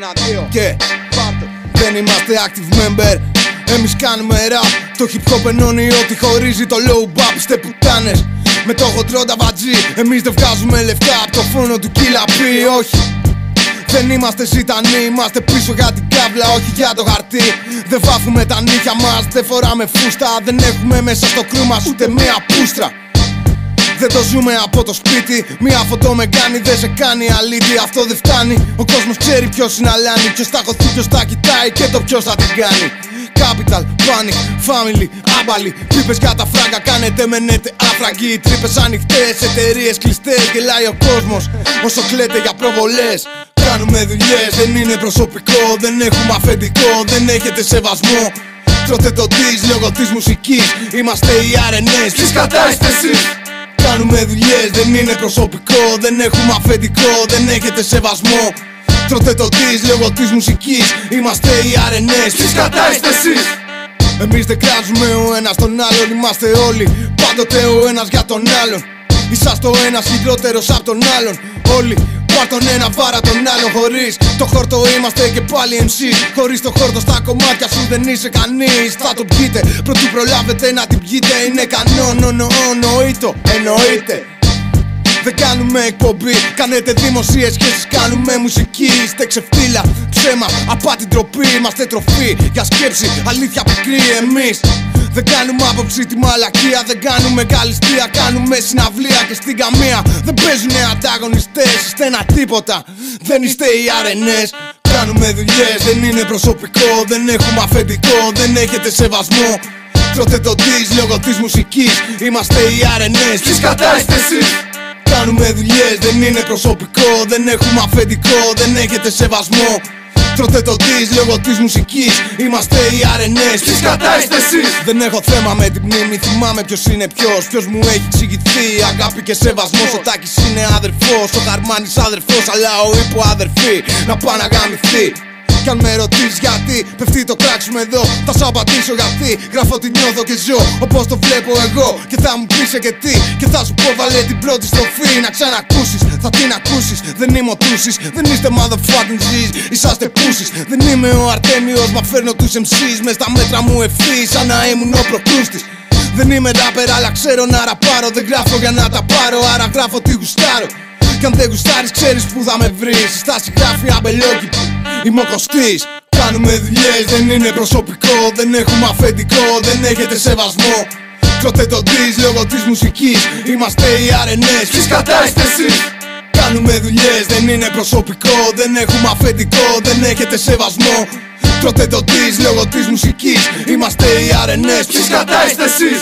1-2 και πάρτο. δεν είμαστε active member. Εμείς κάνουμε rap. Το hip hop ενώνει ό,τι χωρίζει το low bap. Είστε πουτάνες με το χοντρόντα βατζή. Εμείς δεν βγάζουμε λεφτά από το φόνο του Killa P. Όχι, δεν είμαστε ζητανοί, είμαστε πίσω για την κάβλα, όχι για το χαρτί. Δεν βάφουμε τα νύχια μας, δεν φοράμε φούστα. Δεν έχουμε μέσα στο κρού μας ούτε μία πούστρα. Δεν το ζούμε από το σπίτι. Μία φωτό με κάνει, δεν σε κάνει αλήτη. Αυτό δεν φτάνει. Ο κόσμος ξέρει ποιος είναι αλάνι. Ποιος τα χωθεί, ποιος τα κοιτάει και το ποιος θα την κάνει. Capital, Panic, Family, άμπαλοι. Πίπες για τα φράγκα, κάνετε μενέτε άφραγκοι. Τρύπες ανοιχτές, εταιρείες κλειστές. Γελάει ο κόσμος όσο κλαίτε για προβολές. Κάνουμε δουλειές, δεν είναι προσωπικό. Δεν έχουμε αφεντικό, δεν έχετε σεβασμό. Τρώτε το της λόγω της μουσικής. Είμαστε οι RNS, τις κατά είστε εσείς. Κάνουμε δουλειές, δεν είναι προσωπικό. Δεν έχουμε αφεντικό, δεν έχετε σεβασμό. Τρώτε το της λόγω της μουσικής. Είμαστε οι RNS, τις κατά είστε εσείς. Εμείς δεν κράζουμε ο ένας τον άλλον. Είμαστε όλοι πάντοτε ο ένας για τον άλλον. Είσαστε ο ένας χειρότερος απ' τον άλλον. Όλοι πάρ' τον ένα βάρα τον άλλον. Χωρίς το χόρτο είμαστε και πάλι MC. Χωρίς το χόρτο στα κομμάτια σου δεν είσαι κανείς. Θα το πιείτε πρωτού προλάβετε να την πιείτε. Είναι κανόν, εννοείται. Δεν κάνουμε εκπομπή, κάνετε δημοσίες σχέσεις, κάνουμε μουσική. Είστε ξεφτύλα, ψέμα, απάτη, ντροπή. Είμαστε τροφή για σκέψη, αλήθεια πικρή εμείς. Δεν κάνουμε άποψη τη μαλακία, δεν κάνουμε καλυστία. Κάνουμε συναυλία και στην καμία δεν παίζουνε ανταγωνιστές. Είστε ένα τίποτα, δεν είστε οι RNS. Κάνουμε δουλειές, δεν είναι προσωπικό. Δεν έχουμε αφεντικό, δεν έχετε σεβασμό. Τρώτε το της λόγω της μουσικής. Είμαστε οι RNS, τις κατά είστε εσείς. Κάνουμε δουλειές, δεν είναι προσωπικό. Δεν έχουμε αφεντικό, δεν έχετε σεβασμό. Τρώτε το της λόγω της μουσικής. Είμαστε οι RNS, τις κατά είστε εσείς. Δεν έχω θέμα με την μνήμη, θυμάμαι ποιος είναι ποιος. Ποιος μου έχει εξηγηθεί, αγάπη και σεβασμός. Ο Τάκης είναι αδερφός, ο Χαρμάνης αδερφός. Αλλά ο Υπο αδερφή να πάει να γαμηθεί. Κι αν με ρωτήσεις γιατί πέφτει το κράξουμε εδώ, θα σου απαντήσω γιατί γράφω τι νιώθω και ζω όπως το βλέπω εγώ. Και θα μου πεις και τι, και θα σου πω βάλε την πρώτη στροφή να ξανακούσεις. Θα την ακούσεις, δεν είμαι ο Τούσης. Δεν είστε motherfucking G's, είσαστε πούσις. Δεν είμαι ο Αρτέμιος, μα φέρνω τους MC's μες στα μέτρα μου ευθύς, σαν να ήμουν ο Προκρούστης. Δεν είμαι rapper αλλά ξέρω να ραπάρω. Δεν γράφω για να τα πάρω, άρα γράφω τι γουστάρω. Κι αν δεν γουστάρεις ξέρεις που θα με βρεις. Στα συγγράφια αμπελόκηπη, είμαι ο Κωστής. Κάνουμε δουλειές, δεν είναι προσωπικό. Δεν έχουμε αφεντικό, δεν έχετε σεβασμό. Τρώτε το της λόγω της μουσικής. Είμαστε οι RNS, τις κατά είστε εσείς. Κάνουμε δουλειές, δεν είναι προσωπικό. Δεν έχουμε αφεντικό, δεν έχετε σεβασμό. Τρώτε το της λόγω της μουσικής. Είμαστε οι RNS, τις κατά είστε εσείς.